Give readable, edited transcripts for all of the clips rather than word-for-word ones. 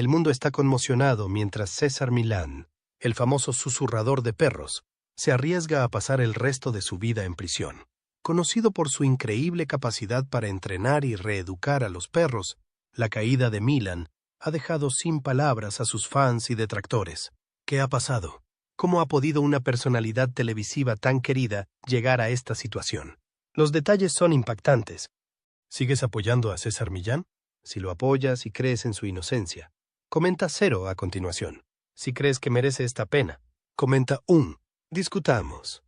El mundo está conmocionado mientras César Milán, el famoso susurrador de perros, se arriesga a pasar el resto de su vida en prisión. Conocido por su increíble capacidad para entrenar y reeducar a los perros, la caída de Milán ha dejado sin palabras a sus fans y detractores. ¿Qué ha pasado? ¿Cómo ha podido una personalidad televisiva tan querida llegar a esta situación? Los detalles son impactantes. ¿Sigues apoyando a César Millán? Si lo apoyas y crees en su inocencia, comenta 0 a continuación. Si crees que merece esta pena, comenta 1. Discutamos.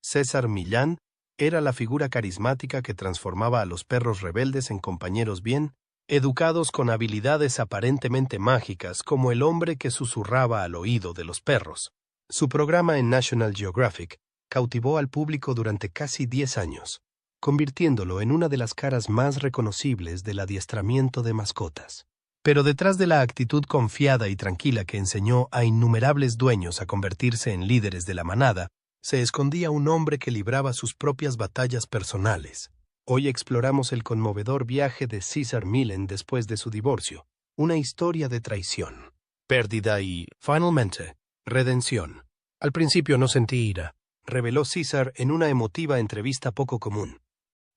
César Millán era la figura carismática que transformaba a los perros rebeldes en compañeros bien educados con habilidades aparentemente mágicas, como el hombre que susurraba al oído de los perros. Su programa en National Geographic cautivó al público durante casi 10 años, convirtiéndolo en una de las caras más reconocibles del adiestramiento de mascotas. Pero detrás de la actitud confiada y tranquila que enseñó a innumerables dueños a convertirse en líderes de la manada, se escondía un hombre que libraba sus propias batallas personales. Hoy exploramos el conmovedor viaje de César Milán después de su divorcio, una historia de traición, pérdida y, finalmente, redención. Al principio no sentí ira, reveló César en una emotiva entrevista poco común.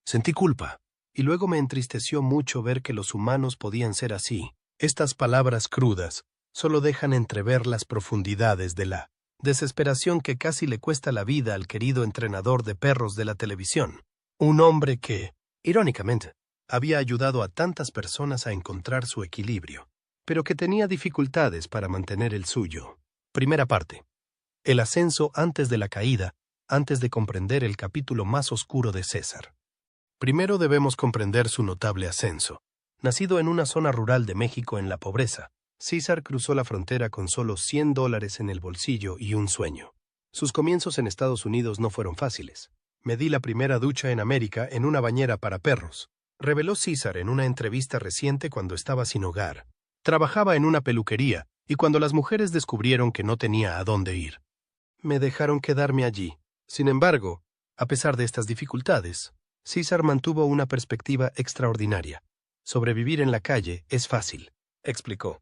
Sentí culpa, y luego me entristeció mucho ver que los humanos podían ser así. Estas palabras crudas solo dejan entrever las profundidades de la desesperación que casi le cuesta la vida al querido entrenador de perros de la televisión. Un hombre que, irónicamente, había ayudado a tantas personas a encontrar su equilibrio, pero que tenía dificultades para mantener el suyo. Primera parte. El ascenso antes de la caída, antes de comprender el capítulo más oscuro de César. Primero debemos comprender su notable ascenso. Nacido en una zona rural de México en la pobreza, César cruzó la frontera con solo $100 en el bolsillo y un sueño. Sus comienzos en Estados Unidos no fueron fáciles. Me di la primera ducha en América en una bañera para perros, reveló César en una entrevista reciente cuando estaba sin hogar. Trabajaba en una peluquería, y cuando las mujeres descubrieron que no tenía a dónde ir, me dejaron quedarme allí. Sin embargo, a pesar de estas dificultades, César mantuvo una perspectiva extraordinaria. Sobrevivir en la calle es fácil, explicó.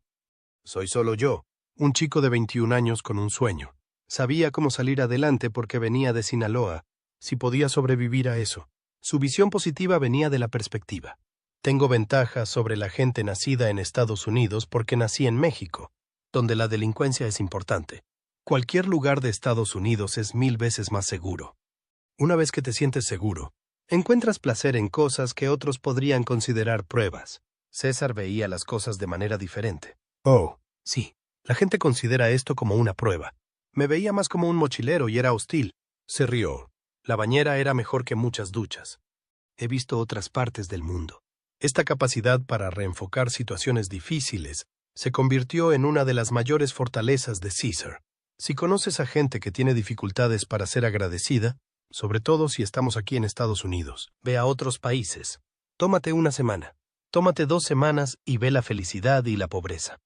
Soy solo yo, un chico de 21 años con un sueño. Sabía cómo salir adelante porque venía de Sinaloa. Si podía sobrevivir a eso. Su visión positiva venía de la perspectiva. Tengo ventajas sobre la gente nacida en Estados Unidos porque nací en México, donde la delincuencia es importante. Cualquier lugar de Estados Unidos es 1000 veces más seguro. Una vez que te sientes seguro, encuentras placer en cosas que otros podrían considerar pruebas. César veía las cosas de manera diferente. Oh, sí, la gente considera esto como una prueba. Me veía más como un mochilero y era hostil. Se rió. La bañera era mejor que muchas duchas. He visto otras partes del mundo. Esta capacidad para reenfocar situaciones difíciles se convirtió en una de las mayores fortalezas de César. Si conoces a gente que tiene dificultades para ser agradecida, sobre todo si estamos aquí en Estados Unidos, ve a otros países. Tómate una semana. Tómate 2 semanas y ve la felicidad y la pobreza.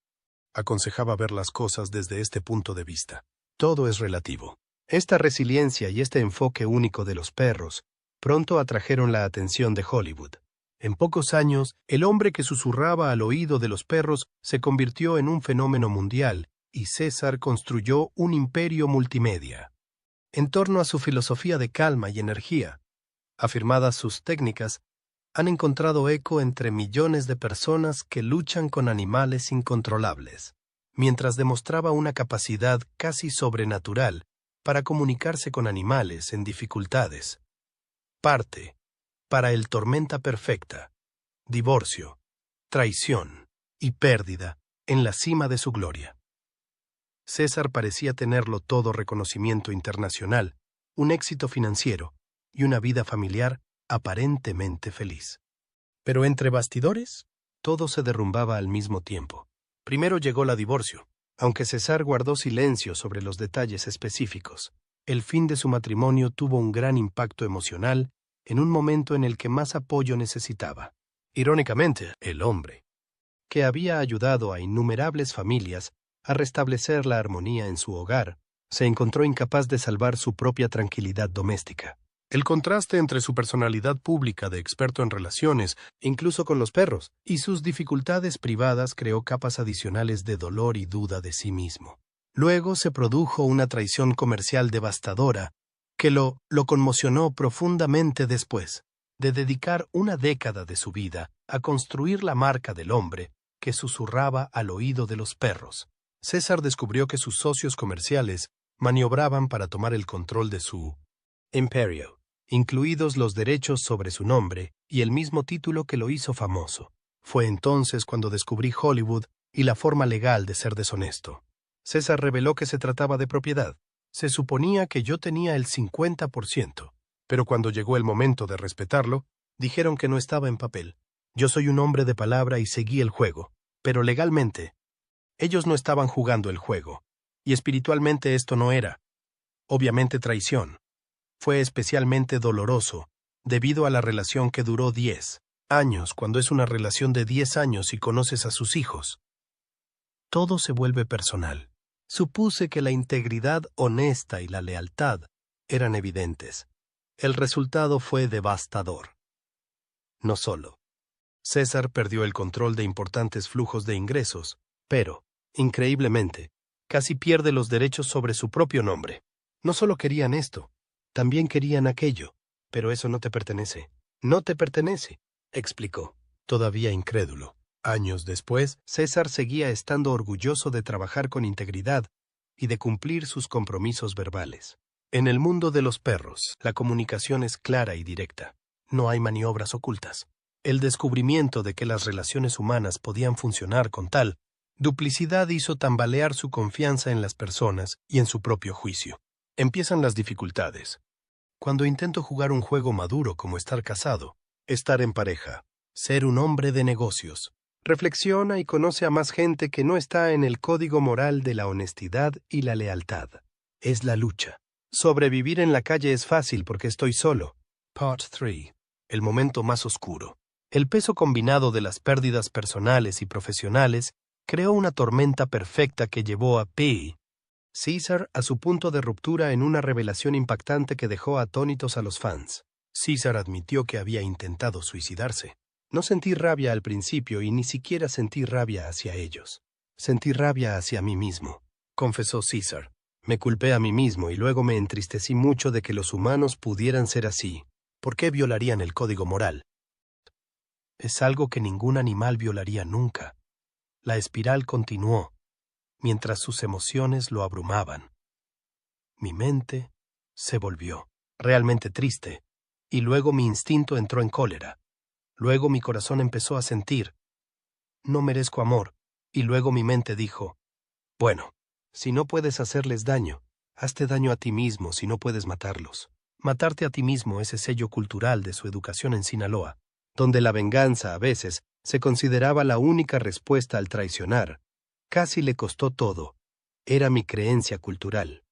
Aconsejaba ver las cosas desde este punto de vista. Todo es relativo. Esta resiliencia y este enfoque único de los perros pronto atrajeron la atención de Hollywood. En pocos años, el hombre que susurraba al oído de los perros se convirtió en un fenómeno mundial y César construyó un imperio multimedia. En torno a su filosofía de calma y energía, afirmadas sus técnicas, han encontrado eco entre millones de personas que luchan con animales incontrolables, mientras demostraba una capacidad casi sobrenatural para comunicarse con animales en dificultades. Parte para el tormenta perfecta, divorcio, traición y pérdida en la cima de su gloria. César parecía tenerlo todo: reconocimiento internacional, un éxito financiero y una vida familiar aparentemente feliz. Pero entre bastidores, todo se derrumbaba al mismo tiempo. Primero llegó la divorcio. Aunque César guardó silencio sobre los detalles específicos, el fin de su matrimonio tuvo un gran impacto emocional en un momento en el que más apoyo necesitaba. Irónicamente, el hombre, que había ayudado a innumerables familias a restablecer la armonía en su hogar, se encontró incapaz de salvar su propia tranquilidad doméstica. El contraste entre su personalidad pública de experto en relaciones, incluso con los perros, y sus dificultades privadas creó capas adicionales de dolor y duda de sí mismo. Luego se produjo una traición comercial devastadora que lo conmocionó profundamente después de dedicar una década de su vida a construir la marca del hombre que susurraba al oído de los perros. César descubrió que sus socios comerciales maniobraban para tomar el control de su imperio, incluidos los derechos sobre su nombre y el mismo título que lo hizo famoso. Fue entonces cuando descubrí Hollywood y la forma legal de ser deshonesto. César reveló que se trataba de propiedad. Se suponía que yo tenía el 50%, pero cuando llegó el momento de respetarlo, dijeron que no estaba en papel. Yo soy un hombre de palabra y seguí el juego, pero legalmente, ellos no estaban jugando el juego, y espiritualmente esto no era, obviamente, traición. Fue especialmente doloroso, debido a la relación que duró 10 años, cuando es una relación de 10 años y conoces a sus hijos. Todo se vuelve personal. Supuse que la integridad honesta y la lealtad eran evidentes. El resultado fue devastador. No solo César perdió el control de importantes flujos de ingresos, pero, increíblemente, casi pierde los derechos sobre su propio nombre. No solo querían esto, también querían aquello, pero eso no te pertenece. No te pertenece, explicó, todavía incrédulo. Años después, César seguía estando orgulloso de trabajar con integridad y de cumplir sus compromisos verbales. En el mundo de los perros, la comunicación es clara y directa. No hay maniobras ocultas. El descubrimiento de que las relaciones humanas podían funcionar con tal duplicidad hizo tambalear su confianza en las personas y en su propio juicio. Empiezan las dificultades. Cuando intento jugar un juego maduro como estar casado, estar en pareja, ser un hombre de negocios, reflexiona y conoce a más gente que no está en el código moral de la honestidad y la lealtad. Es la lucha. Sobrevivir en la calle es fácil porque estoy solo. Part 3. El momento más oscuro. El peso combinado de las pérdidas personales y profesionales creó una tormenta perfecta que llevó a P. César a su punto de ruptura en una revelación impactante que dejó atónitos a los fans. César admitió que había intentado suicidarse. No sentí rabia al principio y ni siquiera sentí rabia hacia ellos. Sentí rabia hacia mí mismo, confesó César. Me culpé a mí mismo y luego me entristecí mucho de que los humanos pudieran ser así. ¿Por qué violarían el código moral? Es algo que ningún animal violaría nunca. La espiral continuó, mientras sus emociones lo abrumaban. Mi mente se volvió realmente triste, y luego mi instinto entró en cólera. Luego mi corazón empezó a sentir, no merezco amor, y luego mi mente dijo, bueno, si no puedes hacerles daño, hazte daño a ti mismo si no puedes matarlos. Matarte a ti mismo es el sello cultural de su educación en Sinaloa, donde la venganza a veces se consideraba la única respuesta al traicionar. Casi le costó todo. Era mi creencia cultural.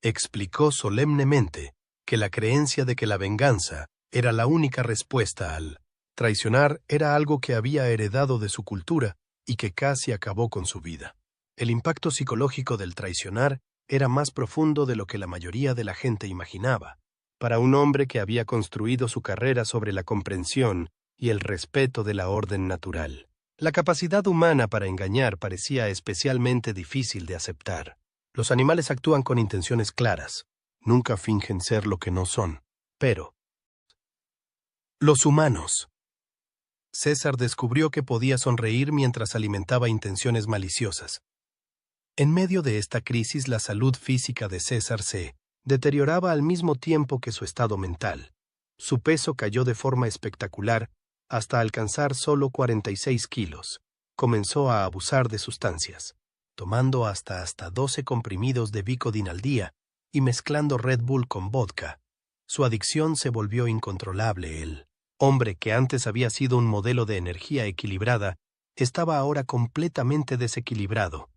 Explicó solemnemente que la creencia de que la venganza era la única respuesta al traicionar era algo que había heredado de su cultura y que casi acabó con su vida. El impacto psicológico del traicionar era más profundo de lo que la mayoría de la gente imaginaba. Para un hombre que había construido su carrera sobre la comprensión y el respeto de la orden natural, la capacidad humana para engañar parecía especialmente difícil de aceptar. Los animales actúan con intenciones claras, nunca fingen ser lo que no son. Pero los humanos. César descubrió que podía sonreír mientras alimentaba intenciones maliciosas. En medio de esta crisis, la salud física de César se deterioraba al mismo tiempo que su estado mental. Su peso cayó de forma espectacular hasta alcanzar solo 46 kilos. Comenzó a abusar de sustancias, tomando hasta 12 comprimidos de Vicodin al día y mezclando Red Bull con vodka. Su adicción se volvió incontrolable. El hombre que antes había sido un modelo de energía equilibrada estaba ahora completamente desequilibrado.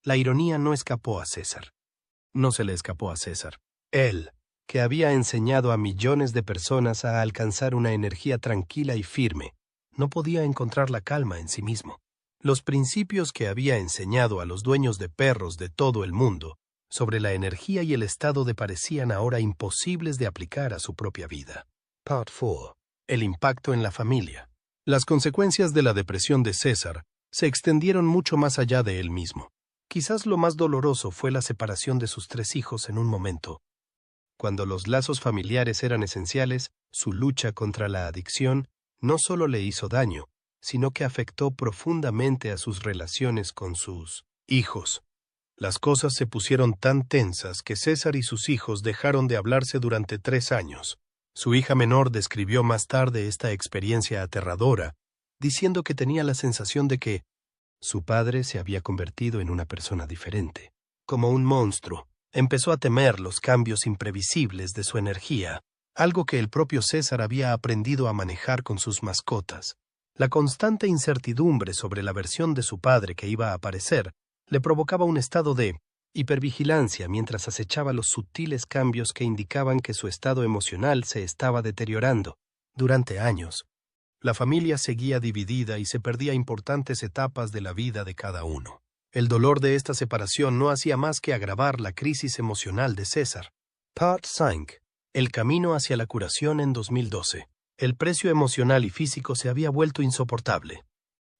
La ironía no escapó a César. No se le escapó a César. Él, que había enseñado a millones de personas a alcanzar una energía tranquila y firme, no podía encontrar la calma en sí mismo. Los principios que había enseñado a los dueños de perros de todo el mundo sobre la energía y el estado de parecían ahora imposibles de aplicar a su propia vida. Part 4. El impacto en la familia. Las consecuencias de la depresión de César se extendieron mucho más allá de él mismo. Quizás lo más doloroso fue la separación de sus 3 hijos en un momento. Cuando los lazos familiares eran esenciales, su lucha contra la adicción no solo le hizo daño, sino que afectó profundamente a sus relaciones con sus hijos. Las cosas se pusieron tan tensas que César y sus hijos dejaron de hablarse durante 3 años. Su hija menor describió más tarde esta experiencia aterradora, diciendo que tenía la sensación de que su padre se había convertido en una persona diferente. Como un monstruo, empezó a temer los cambios imprevisibles de su energía, algo que el propio César había aprendido a manejar con sus mascotas. La constante incertidumbre sobre la versión de su padre que iba a aparecer le provocaba un estado de hipervigilancia mientras acechaba los sutiles cambios que indicaban que su estado emocional se estaba deteriorando. Durante años, la familia seguía dividida y se perdía importantes etapas de la vida de cada uno. El dolor de esta separación no hacía más que agravar la crisis emocional de César. Part 5. El camino hacia la curación en 2012. El precio emocional y físico se había vuelto insoportable.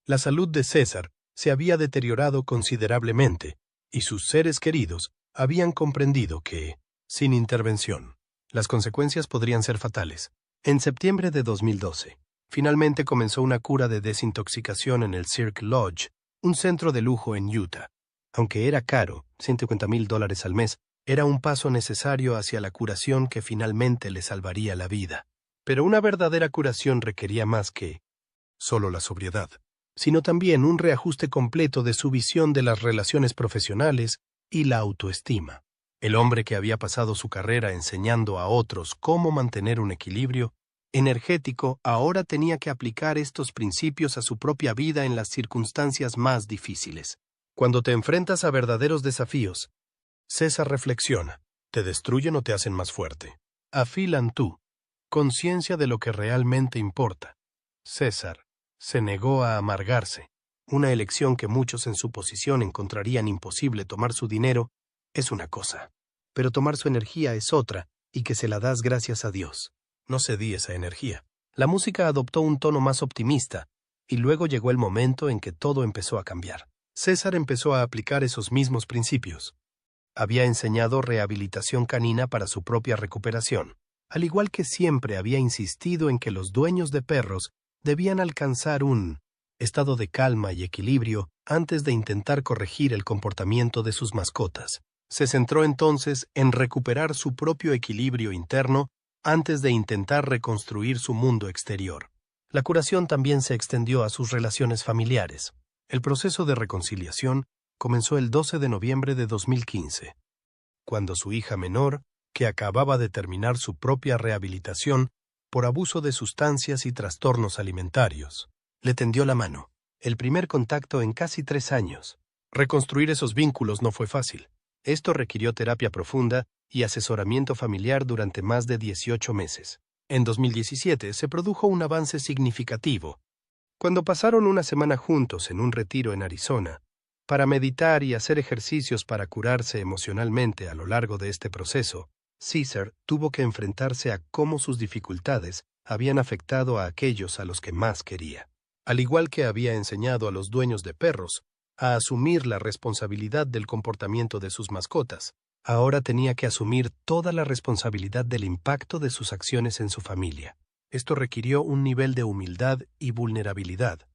La salud de César se había deteriorado considerablemente, y sus seres queridos habían comprendido que, sin intervención, las consecuencias podrían ser fatales. En septiembre de 2012, finalmente comenzó una cura de desintoxicación en el Cirque Lodge, un centro de lujo en Utah. Aunque era caro, $150,000 al mes, era un paso necesario hacia la curación que finalmente le salvaría la vida. Pero una verdadera curación requería más que solo la sobriedad, sino también un reajuste completo de su visión de las relaciones profesionales y la autoestima. El hombre que había pasado su carrera enseñando a otros cómo mantener un equilibrio energético ahora tenía que aplicar estos principios a su propia vida en las circunstancias más difíciles. Cuando te enfrentas a verdaderos desafíos, César reflexiona, ¿te destruyen o te hacen más fuerte? Afilan tú. Conciencia de lo que realmente importa. César se negó a amargarse. Una elección que muchos en su posición encontrarían imposible. Tomar su dinero es una cosa, pero tomar su energía es otra, y que se la das gracias a Dios. No cedí esa energía. La música adoptó un tono más optimista, y luego llegó el momento en que todo empezó a cambiar. César empezó a aplicar esos mismos principios. Había enseñado rehabilitación canina para su propia recuperación, al igual que siempre había insistido en que los dueños de perros debían alcanzar un estado de calma y equilibrio antes de intentar corregir el comportamiento de sus mascotas. Se centró entonces en recuperar su propio equilibrio interno antes de intentar reconstruir su mundo exterior. La curación también se extendió a sus relaciones familiares. El proceso de reconciliación comenzó el 12 de noviembre de 2015, cuando su hija menor, que acababa de terminar su propia rehabilitación por abuso de sustancias y trastornos alimentarios, le tendió la mano. El primer contacto en casi 3 años. Reconstruir esos vínculos no fue fácil. Esto requirió terapia profunda y asesoramiento familiar durante más de 18 meses. En 2017 se produjo un avance significativo. Cuando pasaron una semana juntos en un retiro en Arizona, para meditar y hacer ejercicios para curarse emocionalmente a lo largo de este proceso, César tuvo que enfrentarse a cómo sus dificultades habían afectado a aquellos a los que más quería. Al igual que había enseñado a los dueños de perros a asumir la responsabilidad del comportamiento de sus mascotas, ahora tenía que asumir toda la responsabilidad del impacto de sus acciones en su familia. Esto requirió un nivel de humildad y vulnerabilidad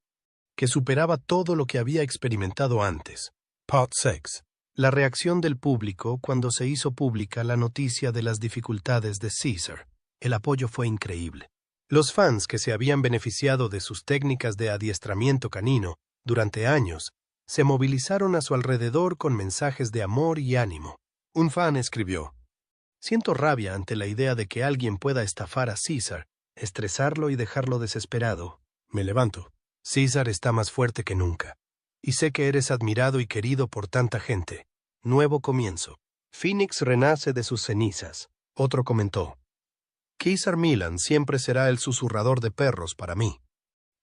que superaba todo lo que había experimentado antes. Part 6. La reacción del público cuando se hizo pública la noticia de las dificultades de César. El apoyo fue increíble. Los fans que se habían beneficiado de sus técnicas de adiestramiento canino durante años se movilizaron a su alrededor con mensajes de amor y ánimo. Un fan escribió: «Siento rabia ante la idea de que alguien pueda estafar a César, estresarlo y dejarlo desesperado. Me levanto. César está más fuerte que nunca. Y sé que eres admirado y querido por tanta gente. Nuevo comienzo. Phoenix renace de sus cenizas». Otro comentó: «César Millan siempre será el susurrador de perros para mí.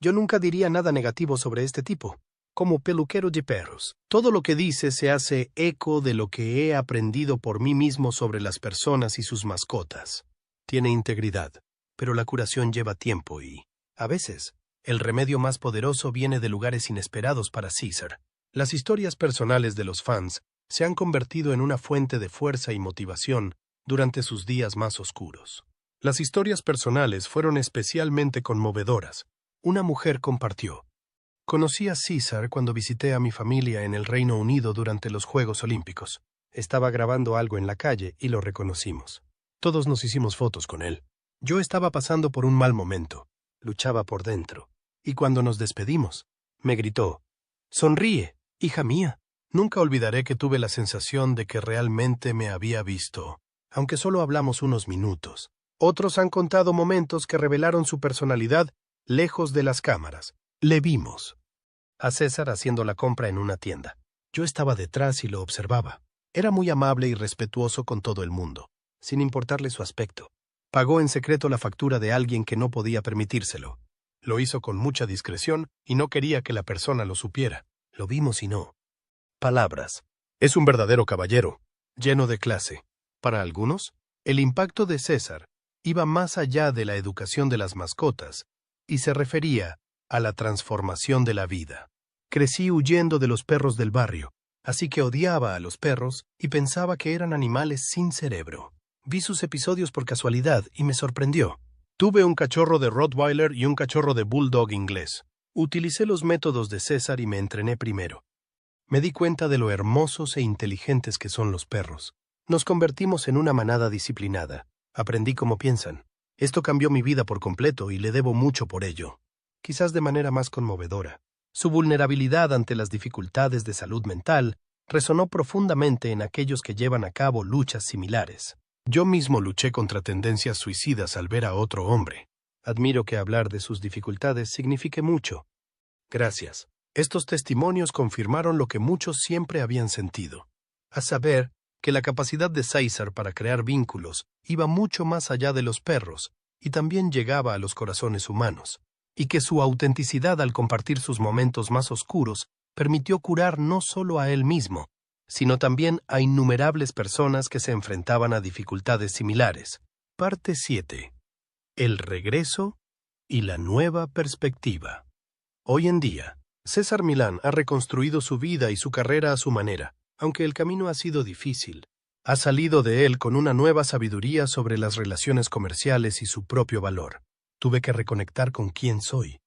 Yo nunca diría nada negativo sobre este tipo. como peluquero de perros. Todo lo que dice se hace eco de lo que he aprendido por mí mismo sobre las personas y sus mascotas. Tiene integridad, pero la curación lleva tiempo y, a veces, el remedio más poderoso viene de lugares inesperados para César. Las historias personales de los fans se han convertido en una fuente de fuerza y motivación durante sus días más oscuros. Las historias personales fueron especialmente conmovedoras. Una mujer compartió: conocí a César cuando visité a mi familia en el Reino Unido durante los Juegos Olímpicos. Estaba grabando algo en la calle y lo reconocimos. Todos nos hicimos fotos con él. Yo estaba pasando por un mal momento. Luchaba por dentro. Y cuando nos despedimos, me gritó: «Sonríe, hija mía». Nunca olvidaré que tuve la sensación de que realmente me había visto, aunque solo hablamos unos minutos. Otros han contado momentos que revelaron su personalidad lejos de las cámaras. Le vimos a César haciendo la compra en una tienda. Yo estaba detrás y lo observaba. Era muy amable y respetuoso con todo el mundo, sin importarle su aspecto. Pagó en secreto la factura de alguien que no podía permitírselo. Lo hizo con mucha discreción y no quería que la persona lo supiera. Lo vimos y no. Palabras. Es un verdadero caballero, lleno de clase. Para algunos, el impacto de César iba más allá de la educación de las mascotas y se refería a la transformación de la vida. Crecí huyendo de los perros del barrio, así que odiaba a los perros y pensaba que eran animales sin cerebro. Vi sus episodios por casualidad y me sorprendió. Tuve un cachorro de Rottweiler y un cachorro de Bulldog inglés. Utilicé los métodos de César y me entrené primero. Me di cuenta de lo hermosos e inteligentes que son los perros. Nos convertimos en una manada disciplinada. Aprendí cómo piensan. Esto cambió mi vida por completo y le debo mucho por ello. Quizás de manera más conmovedora. Su vulnerabilidad ante las dificultades de salud mental resonó profundamente en aquellos que llevan a cabo luchas similares. Yo mismo luché contra tendencias suicidas al ver a otro hombre. Admiro que hablar de sus dificultades signifique mucho. Gracias. Estos testimonios confirmaron lo que muchos siempre habían sentido, a saber, que la capacidad de César para crear vínculos iba mucho más allá de los perros y también llegaba a los corazones humanos, y que su autenticidad al compartir sus momentos más oscuros permitió curar no solo a él mismo, sino también a innumerables personas que se enfrentaban a dificultades similares. Parte 7. El regreso y la nueva perspectiva. Hoy en día, César Milán ha reconstruido su vida y su carrera a su manera, aunque el camino ha sido difícil. Ha salido de él con una nueva sabiduría sobre las relaciones comerciales y su propio valor. Tuve que reconectar con quién soy.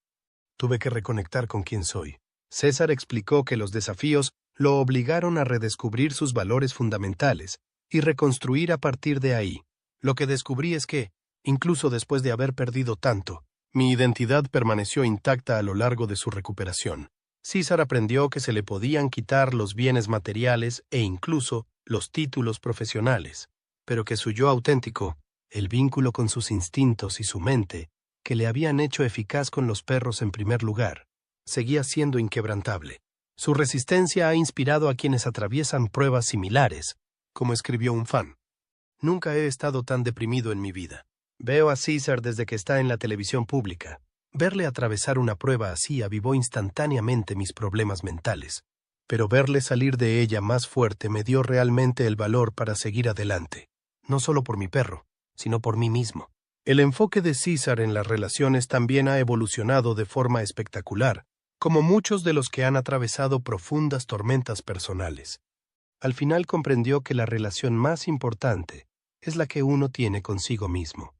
César explicó que los desafíos lo obligaron a redescubrir sus valores fundamentales y reconstruir a partir de ahí. Lo que descubrí es que, incluso después de haber perdido tanto, mi identidad permaneció intacta a lo largo de su recuperación. César aprendió que se le podían quitar los bienes materiales e incluso los títulos profesionales, pero que su yo auténtico, el vínculo con sus instintos y su mente, que le habían hecho eficaz con los perros en primer lugar, seguía siendo inquebrantable. Su resistencia ha inspirado a quienes atraviesan pruebas similares, como escribió un fan. Nunca he estado tan deprimido en mi vida. Veo a César desde que está en la televisión pública. Verle atravesar una prueba así avivó instantáneamente mis problemas mentales, pero verle salir de ella más fuerte me dio realmente el valor para seguir adelante, no solo por mi perro, sino por mí mismo. El enfoque de César en las relaciones también ha evolucionado de forma espectacular, como muchos de los que han atravesado profundas tormentas personales. Al final comprendió que la relación más importante es la que uno tiene consigo mismo.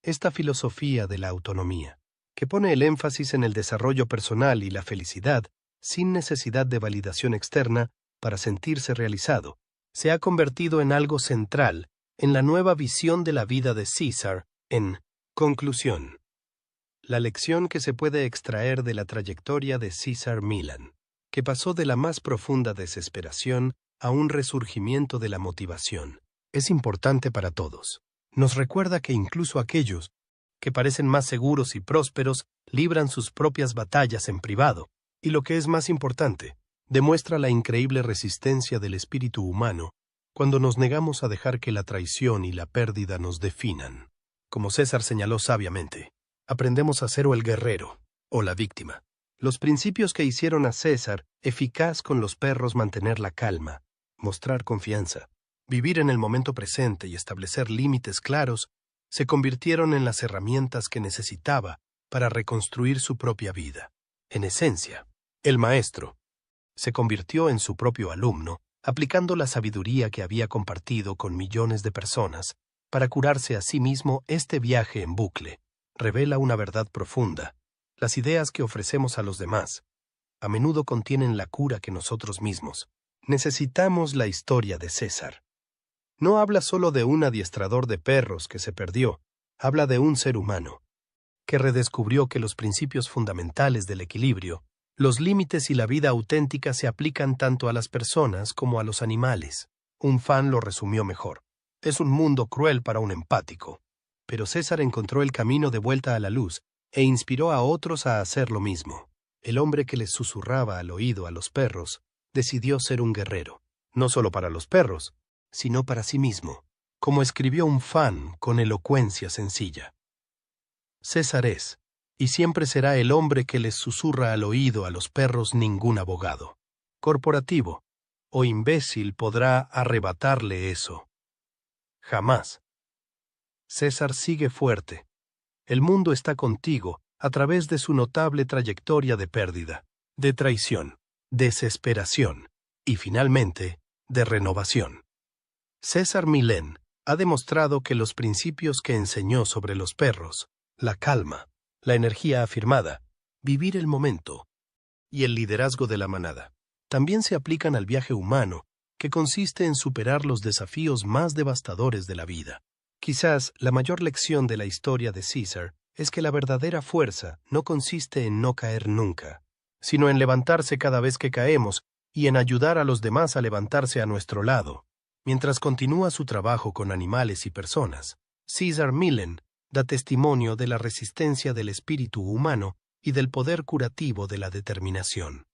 Esta filosofía de la autonomía, que pone el énfasis en el desarrollo personal y la felicidad, sin necesidad de validación externa para sentirse realizado, se ha convertido en algo central en la nueva visión de la vida de César. En conclusión, la lección que se puede extraer de la trayectoria de César Milán, que pasó de la más profunda desesperación a un resurgimiento de la motivación, es importante para todos. Nos recuerda que incluso aquellos que parecen más seguros y prósperos libran sus propias batallas en privado, y lo que es más importante, demuestra la increíble resistencia del espíritu humano cuando nos negamos a dejar que la traición y la pérdida nos definan. Como César señaló sabiamente, aprendemos a ser o el guerrero o la víctima. Los principios que hicieron a César eficaz con los perros mantener la calma, mostrar confianza, vivir en el momento presente y establecer límites claros, se convirtieron en las herramientas que necesitaba para reconstruir su propia vida. En esencia, el maestro se convirtió en su propio alumno, aplicando la sabiduría que había compartido con millones de personas para curarse a sí mismo. Este viaje en bucle revela una verdad profunda. Las ideas que ofrecemos a los demás a menudo contienen la cura que nosotros mismos necesitamos. La historia de César no habla solo de un adiestrador de perros que se perdió, habla de un ser humano que redescubrió que los principios fundamentales del equilibrio, los límites y la vida auténtica se aplican tanto a las personas como a los animales. Un fan lo resumió mejor: es un mundo cruel para un empático. Pero César encontró el camino de vuelta a la luz e inspiró a otros a hacer lo mismo. El hombre que les susurraba al oído a los perros decidió ser un guerrero, no solo para los perros, sino para sí mismo, como escribió un fan con elocuencia sencilla. César es, y siempre será, el hombre que les susurra al oído a los perros. Ningún abogado, corporativo o imbécil podrá arrebatarle eso. Jamás. César sigue fuerte. El mundo está contigo a través de su notable trayectoria de pérdida, de traición, desesperación y, finalmente, de renovación. César Millen ha demostrado que los principios que enseñó sobre los perros, la calma, la energía afirmada, vivir el momento y el liderazgo de la manada, también se aplican al viaje humano, que consiste en superar los desafíos más devastadores de la vida. Quizás la mayor lección de la historia de César es que la verdadera fuerza no consiste en no caer nunca, sino en levantarse cada vez que caemos y en ayudar a los demás a levantarse a nuestro lado. Mientras continúa su trabajo con animales y personas, César Millen da testimonio de la resistencia del espíritu humano y del poder curativo de la determinación.